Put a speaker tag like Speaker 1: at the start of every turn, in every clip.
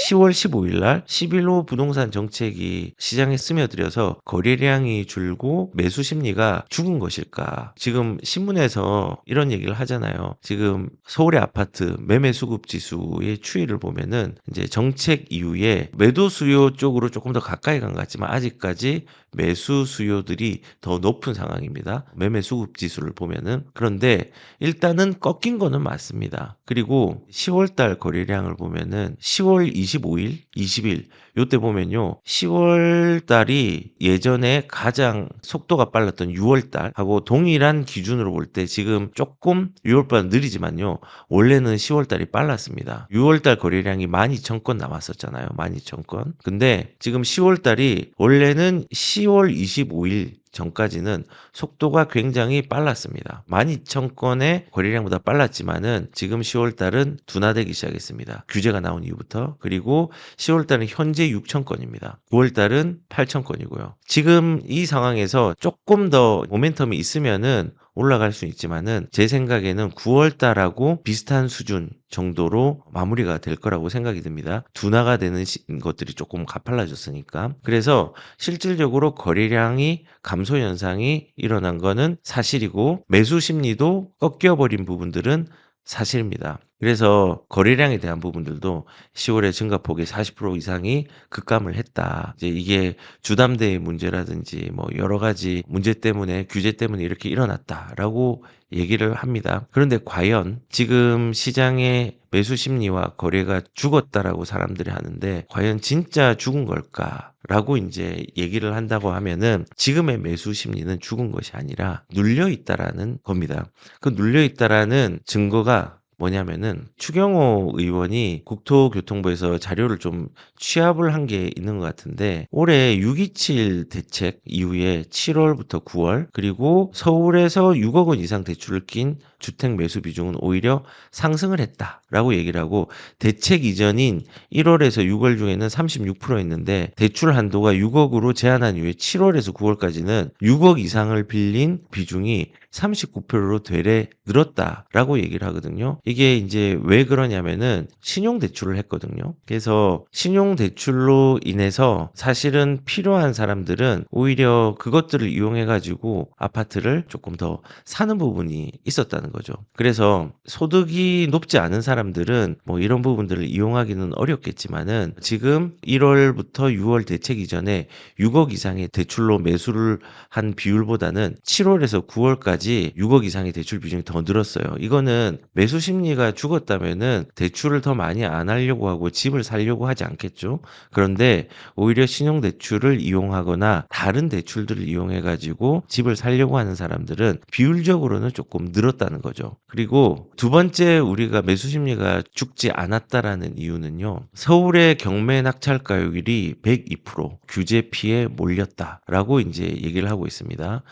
Speaker 1: 10월 15일 날 11호 부동산 정책이 시장에 스며들어서 거래량이 줄고 매수 심리가 죽은 것일까? 지금 신문에서 이런 얘기를 하잖아요. 지금 서울의 아파트 매매 수급 지수의 추이를 보면은 이제 정책 이후에 매도 수요 쪽으로 조금 더 가까이 간 것 같지만 아직까지 매수 수요들이 더 높은 상황입니다. 매매 수급 지수를 보면은. 그런데 일단은 꺾인 거는 맞습니다. 그리고 10월 달 거래량을 보면은 10월 25일, 20일 요때 보면요. 10월 달이 예전에 가장 속도가 빨랐던 6월 달하고 동일한 기준으로 볼 때 지금 조금 6월 달은 느리지만요. 원래는 10월 달이 빨랐습니다. 6월 달 거래량이 12,000건 남았었잖아요. 12,000건. 근데 지금 10월 달이 원래는 10월 25일 전까지는 속도가 굉장히 빨랐습니다. 12,000건의 거래량보다 빨랐지만은 지금 10월 달은 둔화되기 시작했습니다. 규제가 나온 이후부터. 그리고 10월 달은 현재 6,000건입니다. 9월 달은 8,000건이고요. 지금 이 상황에서 조금 더 모멘텀이 있으면은 올라갈 수 있지만은 제 생각에는 9월 달하고 비슷한 수준 정도로 마무리가 될 거라고 생각이 듭니다. 둔화가 되는 것들이 조금 가팔라졌으니까. 그래서 실질적으로 거래량이 감소 현상이 일어난 거는 사실이고 매수 심리도 꺾여버린 부분들은 사실입니다. 그래서 거래량에 대한 부분들도 10월에 증가폭의 40% 이상이 급감을 했다. 이제 이게 주담대의 문제라든지 뭐 여러 가지 문제 때문에 규제 때문에 이렇게 일어났다라고 얘기를 합니다. 그런데 과연 지금 시장의 매수 심리와 거래가 죽었다라고 사람들이 하는데 과연 진짜 죽은 걸까? 라고 이제 얘기를 한다고 하면은 지금의 매수 심리는 죽은 것이 아니라 눌려 있다라는 겁니다. 그 눌려 있다라는 증거가 뭐냐면은 추경호 의원이 국토교통부에서 자료를 좀 취합을 한 게 있는 것 같은데 올해 6.27 대책 이후에 7월부터 9월 그리고 서울에서 6억 원 이상 대출을 낀 주택 매수 비중은 오히려 상승을 했다라고 얘기를 하고 대책 이전인 1월에서 6월 중에는 36%였는데 대출 한도가 6억으로 제한한 이후에 7월에서 9월까지는 6억 이상을 빌린 비중이 39%로 되레 늘었다라고 얘기를 하거든요. 이게 이제 왜 그러냐면은 신용대출을 했거든요. 그래서 신용대출로 인해서 사실은 필요한 사람들은 오히려 그것들을 이용해가지고 아파트를 조금 더 사는 부분이 있었다는 거죠. 그래서 소득이 높지 않은 사람들은 뭐 이런 부분들을 이용하기는 어렵겠지만은 지금 1월부터 6월 대책 이전에 6억 이상의 대출로 매수를 한 비율보다는 7월에서 9월까지 6억 이상의 대출 비중이 더 늘었어요. 이거는 매수 심리가 죽었다면은 대출을 더 많이 안 하려고 하고 집을 살려고 하지 않겠죠. 그런데 오히려 신용대출을 이용하거나 다른 대출들을 이용해가지고 집을 살려고 하는 사람들은 비율적으로는 조금 늘었다는 거죠. 그리고 두 번째 우리가 매수 심리가 죽지 않았다라는 이유는요. 서울의 경매 낙찰가율이 102% 규제 피해 몰렸다라고 이제 얘기를 하고 있습니다.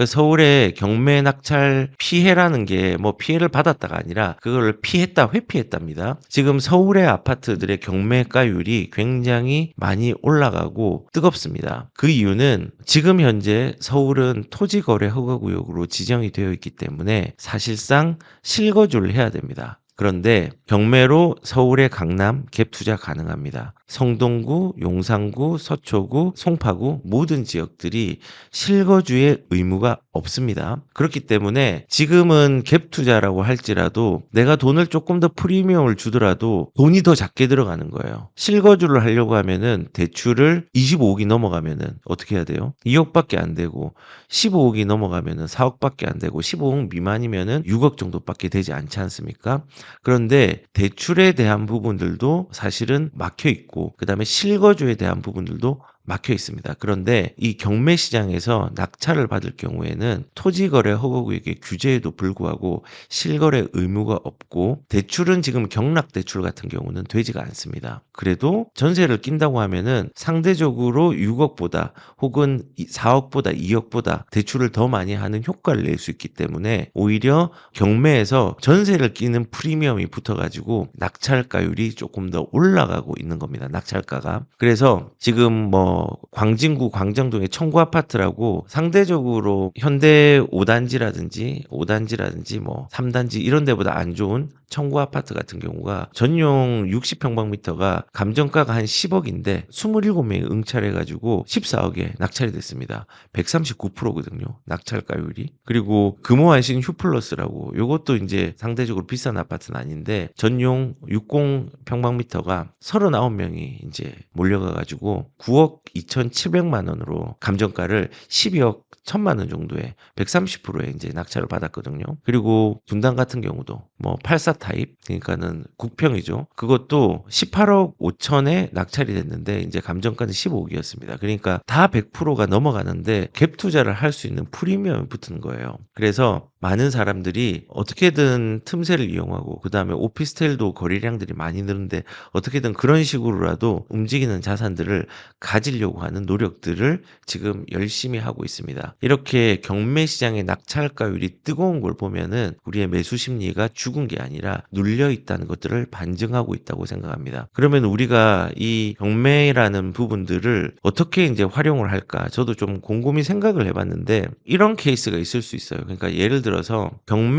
Speaker 1: 서울의 경매 낙찰 피해라는 게 뭐 피해를 받았다가 아니라 그걸 피했다, 회피했답니다. 지금 서울의 아파트들의 경매가율이 굉장히 많이 올라가고 뜨겁습니다. 그 이유는 지금 현재 서울은 토지거래 허가구역으로 지정이 되어 있기 때문에 사실상 실거주를 해야 됩니다. 그런데 경매로 서울의 강남 갭 투자 가능합니다. 성동구, 용산구, 서초구, 송파구 모든 지역들이 실거주의 의무가 없습니다. 그렇기 때문에 지금은 갭 투자라고 할지라도 내가 돈을 조금 더 프리미엄을 주더라도 돈이 더 작게 들어가는 거예요. 실거주를 하려고 하면은 대출을 25억이 넘어가면은 어떻게 해야 돼요? 2억밖에 안 되고 15억이 넘어가면은 4억밖에 안 되고 15억 미만이면은 6억 정도밖에 되지 않지 않습니까? 그런데 대출에 대한 부분들도 사실은 막혀 있고 그다음에 실거주에 대한 부분들도 막혀 있습니다. 그런데 이 경매 시장에서 낙찰을 받을 경우에는 토지거래 허가구역의 규제에도 불구하고 실거래 의무가 없고 대출은 지금 경락대출 같은 경우는 되지가 않습니다. 그래도 전세를 낀다고 하면은 상대적으로 6억보다 혹은 4억보다 2억보다 대출을 더 많이 하는 효과를 낼 수 있기 때문에 오히려 경매에서 전세를 끼는 프리미엄이 붙어가지고 낙찰가율이 조금 더 올라가고 있는 겁니다. 낙찰가가. 그래서 지금 뭐 광진구 광정동의 청구 아파트라고 상대적으로 현대 5단지라든지 뭐 3단지 이런 데보다 안 좋은 청구 아파트 같은 경우가 전용 60평방미터가 감정가가 한 10억인데 27명이 응찰해 가지고 14억에 낙찰이 됐습니다. 139%거든요. 낙찰가율이. 그리고 금호안신 휴플러스라고 요것도 이제 상대적으로 비싼 아파트는 아닌데 전용 60평방미터가 39명이 이제 몰려가 가지고 9억 2,700만 원으로 감정가를 12억 1천만 원 정도에 130%에 이제 낙찰을 받았거든요. 그리고 분당 같은 경우도 뭐 84 타입 그러니까는 국평이죠. 그것도 18억 5천에 낙찰이 됐는데 이제 감정가는 15억이었습니다. 그러니까 다 100%가 넘어가는데 갭 투자를 할 수 있는 프리미엄이 붙은 거예요. 그래서 많은 사람들이 어떻게든 틈새를 이용하고 그다음에 오피스텔도 거래량들이 많이 늘는데 어떻게든 그런 식으로라도 움직이는 자산들을 가지려고 하는 노력들을 지금 열심히 하고 있습니다. 이렇게 경매 시장의 낙찰가율이 뜨거운 걸 보면은 우리의 매수 심리가 죽은 게 아니라 눌려 있다는 것들을 반증하고 있다고 생각합니다. 그러면 우리가 이 경매라는 부분들을 어떻게 이제 활용을 할까? 저도 좀 곰곰이 생각을 해봤는데 이런 케이스가 있을 수 있어요. 그러니까 예를 들어서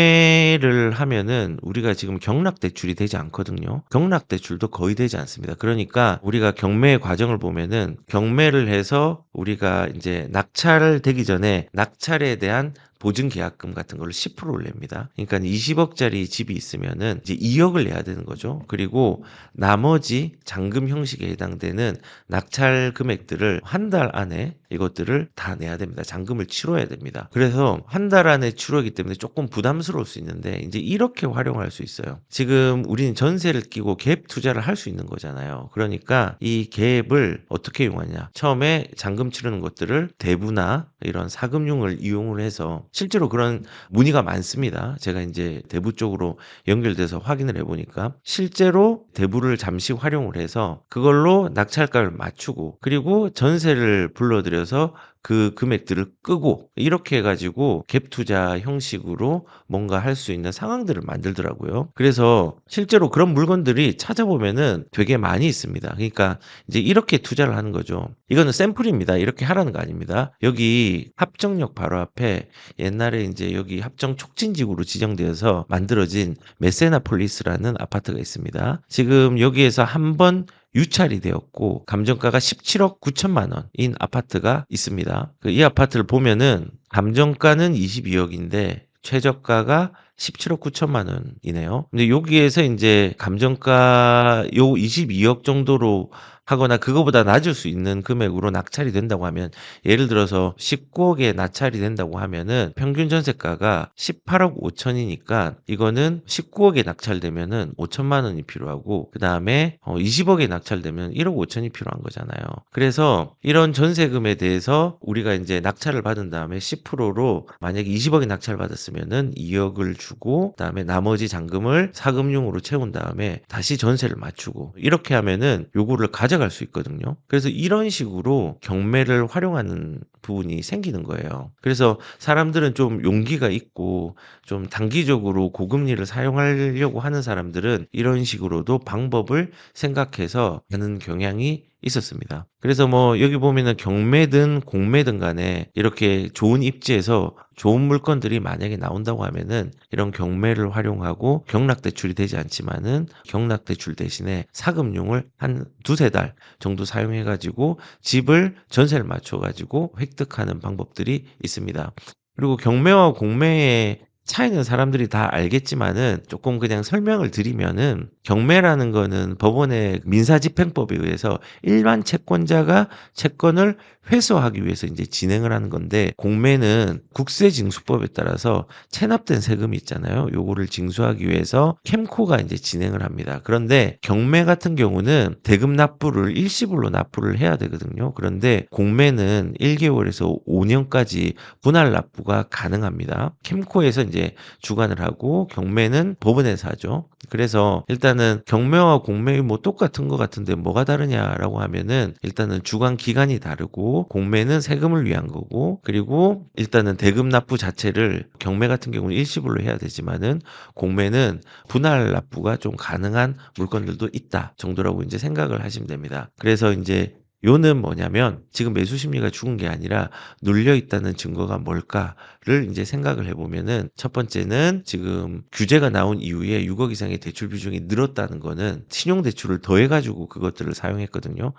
Speaker 1: 경매를 하면은 우리가 지금 경락 대출이 되지 않거든요. 경락 대출도 거의 되지 않습니다. 그러니까 우리가 경매 과정을 보면은 경매를 해서 우리가 이제 낙찰되기 전에 낙찰에 대한 보증 계약금 같은 걸 10%를 냅니다. 그러니까 20억짜리 집이 있으면은 이제 2억을 내야 되는 거죠. 그리고 나머지 잔금 형식에 해당되는 낙찰 금액들을 한 달 안에 이것들을 다 내야 됩니다. 잔금을 치러야 됩니다. 그래서 한 달 안에 치르기 때문에 조금 부담스러울 수 있는데 이제 이렇게 활용할 수 있어요. 지금 우리는 전세를 끼고 갭 투자를 할 수 있는 거잖아요. 그러니까 이 갭을 어떻게 이용하냐. 처음에 잔금 치르는 것들을 대부나 이런 사금융을 이용을 해서 실제로 그런 문의가 많습니다. 제가 이제 대부 쪽으로 연결돼서 확인을 해보니까 실제로 대부를 잠시 활용을 해서 그걸로 낙찰가를 맞추고 그리고 전세를 불러들여서 그 금액들을 끄고 이렇게 해가지고 갭 투자 형식으로 뭔가 할 수 있는 상황들을 만들더라고요. 그래서 실제로 그런 물건들이 찾아보면은 되게 많이 있습니다. 그러니까 이제 이렇게 투자를 하는 거죠. 이거는 샘플입니다. 이렇게 하라는 거 아닙니다. 여기 합정역 바로 앞에 옛날에 이제 여기 합정 촉진지구로 지정되어서 만들어진 메세나폴리스라는 아파트가 있습니다. 지금 여기에서 한번 유찰이 되었고 감정가가 17억 9천만 원인 아파트가 있습니다. 이 아파트를 보면은 감정가는 22억인데 최저가가 17억 9천만 원이네요. 근데 여기에서 이제 감정가 요 22억 정도로 하거나 그거보다 낮을 수 있는 금액으로 낙찰이 된다고 하면 예를 들어서 19억에 낙찰이 된다고 하면은 평균 전세가가 18억 5천이니까 이거는 19억에 낙찰되면은 5천만 원이 필요하고 그다음에 20억에 낙찰되면 1억 5천이 필요한 거잖아요. 그래서 이런 전세금에 대해서 우리가 이제 낙찰을 받은 다음에 10%로 만약에 20억에 낙찰을 받았으면은 2억을 주고 그다음에 나머지 잔금을 사금융으로 채운 다음에 다시 전세를 맞추고 이렇게 하면은 요거를 가져갈 수 있거든요. 그래서 이런 식으로 경매를 활용하는 부분이 생기는 거예요. 그래서 사람들은 좀 용기가 있고 좀 단기적으로 고금리를 사용하려고 하는 사람들은 이런 식으로도 방법을 생각해서 하는 경향이 있었습니다. 그래서 뭐 여기 보면은 경매든 공매든 간에 이렇게 좋은 입지에서 좋은 물건들이 만약에 나온다고 하면은 이런 경매를 활용하고 경락대출이 되지 않지만은 경락대출 대신에 사금융을 한 두세 달 정도 사용해 가지고 집을 전세를 맞춰 가지고 획득하는 방법들이 있습니다. 그리고 경매와 공매의 차이는 사람들이 다 알겠지만은 조금 그냥 설명을 드리면은 경매라는 거는 법원의 민사집행법에 의해서 일반 채권자가 채권을 회수하기 위해서 이제 진행을 하는 건데 공매는 국세징수법에 따라서 체납된 세금이 있잖아요. 요거를 징수하기 위해서 캠코가 이제 진행을 합니다. 그런데 경매 같은 경우는 대금 납부를 일시불로 납부를 해야 되거든요. 그런데 공매는 1개월에서 5년까지 분할 납부가 가능합니다. 캠코에서 이제 주관을 하고 경매는 법원에서 하죠. 그래서 일단은 경매와 공매이 뭐 똑같은 것 같은데 뭐가 다르냐라고 하면은 일단은 주관 기간이 다르고 공매는 세금을 위한 거고 그리고 일단은 대금 납부 자체를 경매 같은 경우는 일시불로 해야 되지만은 공매는 분할 납부가 좀 가능한 물건들도 있다 정도라고 이제 생각을 하시면 됩니다. 그래서 이제 요는 뭐냐면 지금 매수 심리가 죽은 게 아니라 눌려 있다는 증거가 뭘까를 이제 생각을 해보면은 첫 번째는 지금 규제가 나온 이후에 6억 이상의 대출 비중이 늘었다는 거는 신용대출을 더해가지고 그것들을 사용했거든요.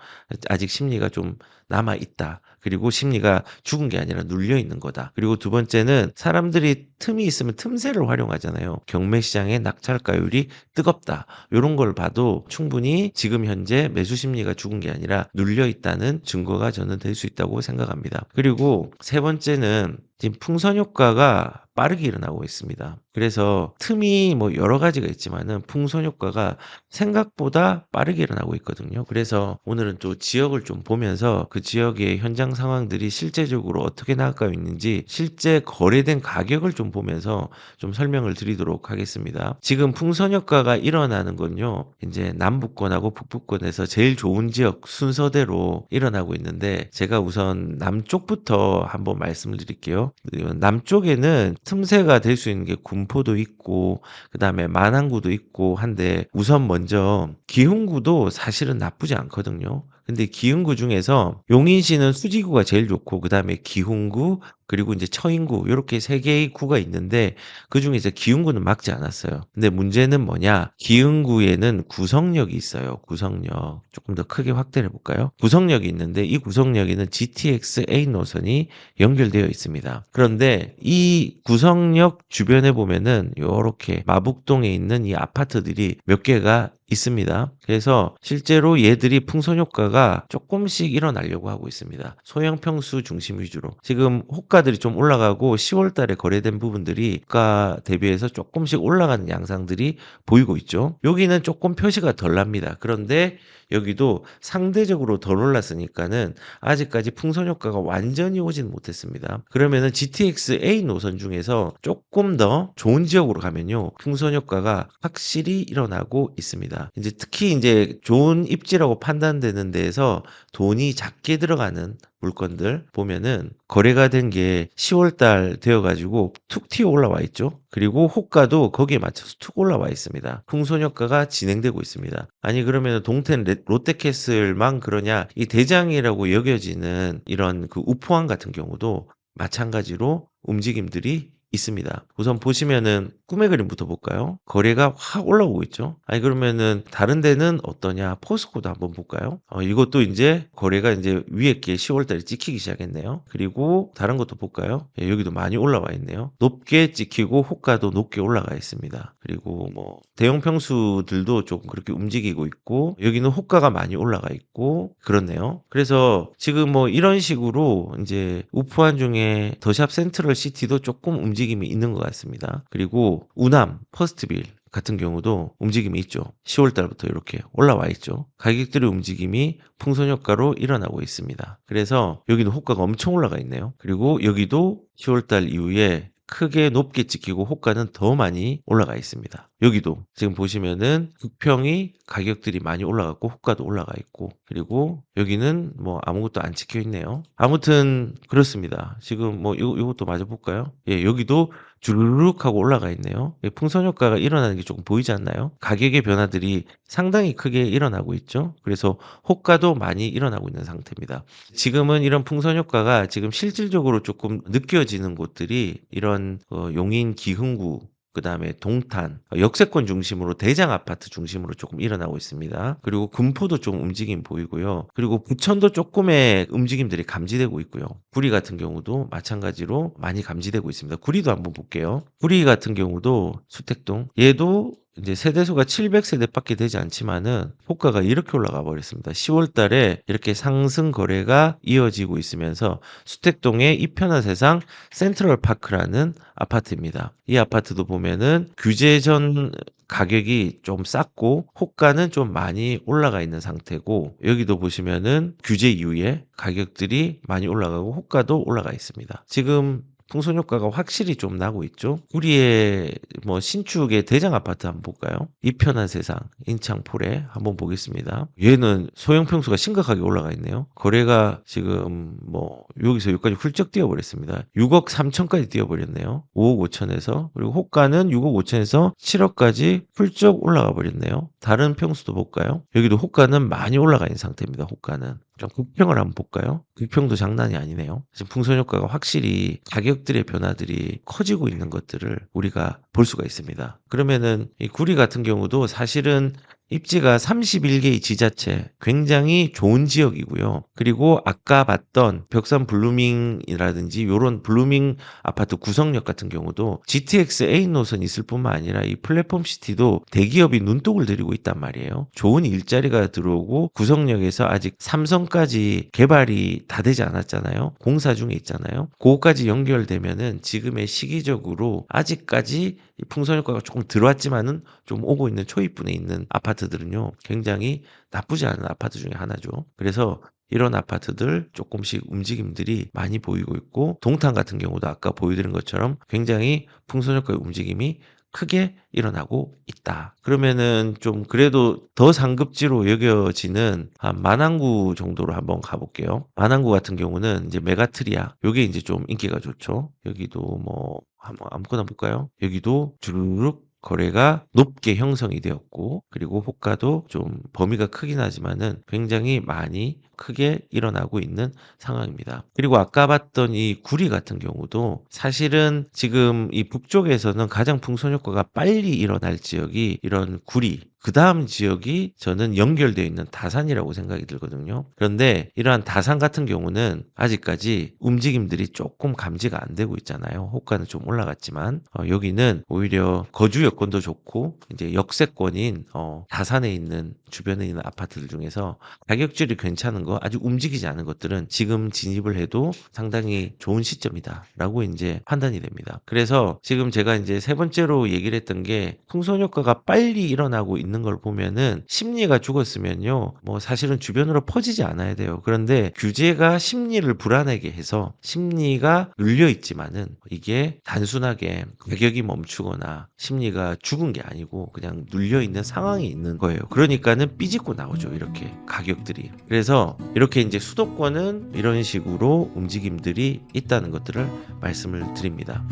Speaker 1: 아직 심리가 좀 남아 있다. 그리고 심리가 죽은 게 아니라 눌려 있는 거다. 그리고 두 번째는 사람들이 틈이 있으면 틈새를 활용하잖아요. 경매 시장의 낙찰가율이 뜨겁다. 요런 걸 봐도 충분히 지금 현재 매수 심리가 죽은 게 아니라 눌려 있다는 증거가 저는 될 수 있다고 생각합니다. 그리고 세 번째는 지금 풍선 효과가 빠르게 일어나고 있습니다. 그래서 틈이 뭐 여러 가지가 있지만은 풍선 효과가 생각보다 빠르게 일어나고 있거든요. 그래서 오늘은 또 지역을 좀 보면서 그 지역의 현장 상황들이 실제적으로 어떻게 나아가고 있는지 실제 거래된 가격을 좀 보면서 좀 설명을 드리도록 하겠습니다. 지금 풍선 효과가 일어나는 건요. 이제 남부권하고 북부권에서 제일 좋은 지역 순서대로 일어나고 있는데 제가 우선 남쪽부터 한번 말씀을 드릴게요. 남쪽에는 틈새가 될 수 있는 게 군포도 있고 그다음에 만안구도 있고 한데 우선 먼저 기흥구도 사실은 나쁘지 않거든요. 근데 기흥구 중에서 용인시는 수지구가 제일 좋고 그다음에 기흥구 그리고 이제 처인구 요렇게 세 개의 구가 있는데 그중에서 기흥구는 막지 않았어요. 근데 문제는 뭐냐? 기흥구에는 구성역이 있어요. 구성역. 조금 더 크게 확대를 해 볼까요? 구성역이 있는데 이 구성역에는 GTX A 노선이 연결되어 있습니다. 그런데 이 구성역 주변에 보면은 요렇게 마북동에 있는 이 아파트들이 몇 개가 있습니다. 그래서 실제로 얘들이 풍선 효과가 조금씩 일어나려고 하고 있습니다. 소형 평수 중심 위주로. 지금 호가들이 좀 올라가고 10월 달에 거래된 부분들이 호가 대비해서 조금씩 올라가는 양상들이 보이고 있죠. 여기는 조금 표시가 덜 납니다. 그런데 여기도 상대적으로 덜 올랐으니까는 아직까지 풍선 효과가 완전히 오진 못했습니다. 그러면은 GTX A 노선 중에서 조금 더 좋은 지역으로 가면요. 풍선 효과가 확실히 일어나고 있습니다. 이제 특히 이제 좋은 입지라고 판단되는 데에서 돈이 작게 들어가는 물건들 보면은 거래가 된 게 10월 달 되어 가지고 툭 튀어 올라와 있죠. 그리고 호가도 거기에 맞춰서 툭 올라와 있습니다. 풍선 효과가 진행되고 있습니다. 아니 그러면 동탄 롯데캐슬만 그러냐? 이 대장이라고 여겨지는 이런 그 우포항 같은 경우도 마찬가지로 움직임들이 있습니다. 우선 보시면은 꿈의 그림부터 볼까요? 거래가 확 올라오고 있죠. 아니 그러면은 다른 데는 어떠냐? 포스코도 한번 볼까요? 이것도 이제 거래가 이제 위에 게 10월 달에 찍히기 시작했네요. 그리고 다른 것도 볼까요? 예, 여기도 많이 올라와 있네요. 높게 찍히고 호가도 높게 올라가 있습니다. 그리고 뭐 대형 평수들도 조금 그렇게 움직이고 있고 여기는 호가가 많이 올라가 있고 그렇네요. 그래서 지금 뭐 이런 식으로 이제 우프한 중에 더샵 센트럴 시티도 조금 움직임이 있는 것 같습니다. 그리고 우남, 퍼스트빌 같은 경우도 움직임이 있죠. 10월 달부터 이렇게 올라와 있죠. 가격들의 움직임이 풍선 효과로 일어나고 있습니다. 그래서 여기도 호가가 엄청 올라가 있네요. 그리고 여기도 10월 달 이후에 크게 높게 찍히고 호가는 더 많이 올라가 있습니다. 여기도 지금 보시면은 극평이 가격들이 많이 올라갔고 호가도 올라가 있고 그리고 여기는 뭐 아무것도 안 찍혀 있네요. 아무튼 그렇습니다. 지금 뭐 이것도 마저 볼까요? 예, 여기도 주르륵 하고 올라가 있네요. 예, 풍선 효과가 일어나는 게 조금 보이지 않나요? 가격의 변화들이 상당히 크게 일어나고 있죠. 그래서 호가도 많이 일어나고 있는 상태입니다. 지금은 이런 풍선 효과가 지금 실질적으로 조금 느껴지는 곳들이 이런 용인 기흥구 그다음에 동탄, 역세권 중심으로 대장 아파트 중심으로 조금 일어나고 있습니다. 그리고 군포도 좀 움직임 보이고요. 그리고 부천도 조금의 움직임들이 감지되고 있고요. 구리 같은 경우도 마찬가지로 많이 감지되고 있습니다. 구리도 한번 볼게요. 구리 같은 경우도 수택동 얘도 이제 세대수가 700세대밖에 되지 않지만은 호가가 이렇게 올라가 버렸습니다. 10월 달에 이렇게 상승 거래가 이어지고 있으면서 수택동의 이편한 세상 센트럴파크라는 아파트입니다. 이 아파트도 보면은 규제 전 가격이 좀 쌌고 호가는 좀 많이 올라가 있는 상태고 여기도 보시면은 규제 이후에 가격들이 많이 올라가고 호가도 올라가 있습니다. 지금 풍선 효과가 확실히 좀 나고 있죠. 우리의 뭐 신축의 대장 아파트 한번 볼까요? 이편한 세상 인창 폴에 한번 보겠습니다. 얘는 소형 평수가 심각하게 올라가 있네요. 거래가 지금 뭐 여기서 여기까지 훌쩍 뛰어버렸습니다. 6억 3천까지 뛰어버렸네요. 5억 5천에서 그리고 호가는 6억 5천에서 7억까지 훌쩍 올라가 버렸네요. 다른 평수도 볼까요? 여기도 호가는 많이 올라가 있는 상태입니다. 호가는. 좀 국평을 한번 볼까요? 국평도 장난이 아니네요. 지금 풍선 효과가 확실히 가격들의 변화들이 커지고 있는 것들을 우리가 볼 수가 있습니다. 그러면은 이 구리 같은 경우도 사실은 입지가 31개의 지자체 굉장히 좋은 지역이고요. 그리고 아까 봤던 벽산 블루밍이라든지 요런 블루밍 아파트 구성역 같은 경우도 GTX A 노선이 있을 뿐만 아니라 이 플랫폼 시티도 대기업이 눈독을 들이고 있단 말이에요. 좋은 일자리가 들어오고 구성역에서 아직 삼성까지 개발이 다 되지 않았잖아요. 공사 중에 있잖아요. 그거까지 연결되면은 지금의 시기적으로 아직까지 이 풍선 효과가 조금 들어왔지만은 좀 오고 있는 초입분에 있는 아파트들은요, 굉장히 나쁘지 않은 아파트 중에 하나죠. 그래서 이런 아파트들 조금씩 움직임들이 많이 보이고 있고, 동탄 같은 경우도 아까 보여드린 것처럼 굉장히 풍선 효과의 움직임이 크게 일어나고 있다. 그러면은 좀 그래도 더 상급지로 여겨지는 한 만안구 정도로 한번 가볼게요. 만안구 같은 경우는 이제 메가트리아, 요게 이제 좀 인기가 좋죠. 여기도 뭐 한번 아무거나 볼까요? 여기도 주르륵 거래가 높게 형성이 되었고, 그리고 호가도 좀 범위가 크긴 하지만은 굉장히 많이 크게 일어나고 있는 상황입니다. 그리고 아까 봤던 이 구리 같은 경우도 사실은 지금 이 북쪽에서는 가장 풍선 효과가 빨리 일어날 지역이 이런 구리, 그 다음 지역이 저는 연결되어 있는 다산이라고 생각이 들거든요. 그런데 이러한 다산 같은 경우는 아직까지 움직임들이 조금 감지가 안 되고 있잖아요. 호가는 좀 올라갔지만 여기는 오히려 거주 여건도 좋고 이제 역세권인 다산에 있는 주변에 있는 아파트들 중에서 가격질이 괜찮은 거, 아직 움직이지 않은 것들은 지금 진입을 해도 상당히 좋은 시점이다라고 이제 판단이 됩니다. 그래서 지금 제가 이제 세 번째로 얘기를 했던 게 풍선 효과가 빨리 일어나고 있는 걸 보면은 심리가 죽었으면요, 뭐 사실은 주변으로 퍼지지 않아야 돼요. 그런데 규제가 심리를 불안하게 해서 심리가 눌려 있지만은 이게 단순하게 가격이 멈추거나 심리가 죽은 게 아니고 그냥 눌려 있는 상황이 있는 거예요. 그러니까는 삐집고 나오죠, 이렇게 가격들이. 그래서 이렇게 이제 수도권은 이런 식으로 움직임들이 있다는 것들을 말씀을 드립니다.